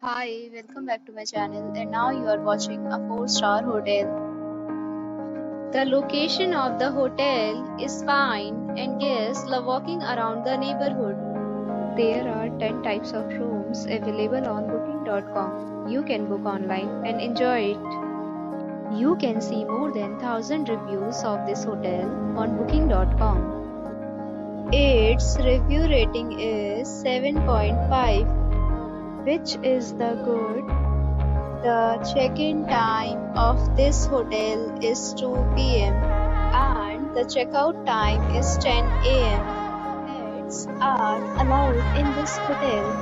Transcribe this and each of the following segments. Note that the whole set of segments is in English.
Hi, welcome back to my channel and now you are watching a 4-star hotel. The location of the hotel is fine and guests love walking around the neighborhood. There are 10 types of rooms available on booking.com. You can book online and enjoy it. You can see more than 1000 reviews of this hotel on booking.com. Its review rating is 7.5, which is the good. The check-in time of this hotel is 2 p.m. and the checkout time is 10 a.m. Pets are allowed in this hotel.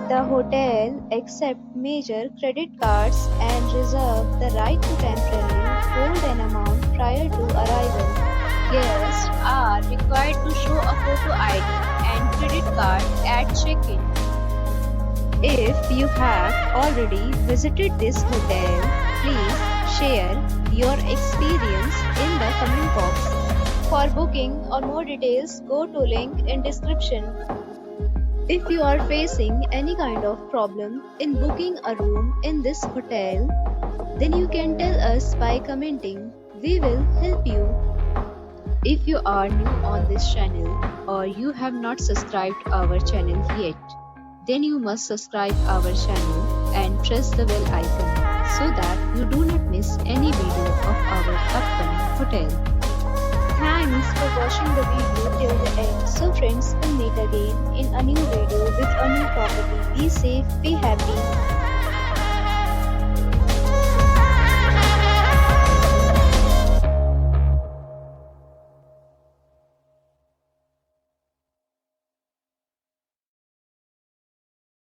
The hotel accepts major credit cards and reserves the right to temporarily hold an amount prior to arrival. Guests are required to show a photo ID and credit card at check-in. If you have already visited this hotel, please share your experience in the comment box. For booking or more details, go to link in description. If you are facing any kind of problem in booking a room in this hotel, then you can tell us by commenting. We will help you. If you are new on this channel or you have not subscribed our channel yet, then you must subscribe our channel and press the bell icon so that you do not miss any video of our upcoming hotel. Thanks for watching the video till the end. So friends, we'll meet again in a new video with a new property. Be safe, be happy.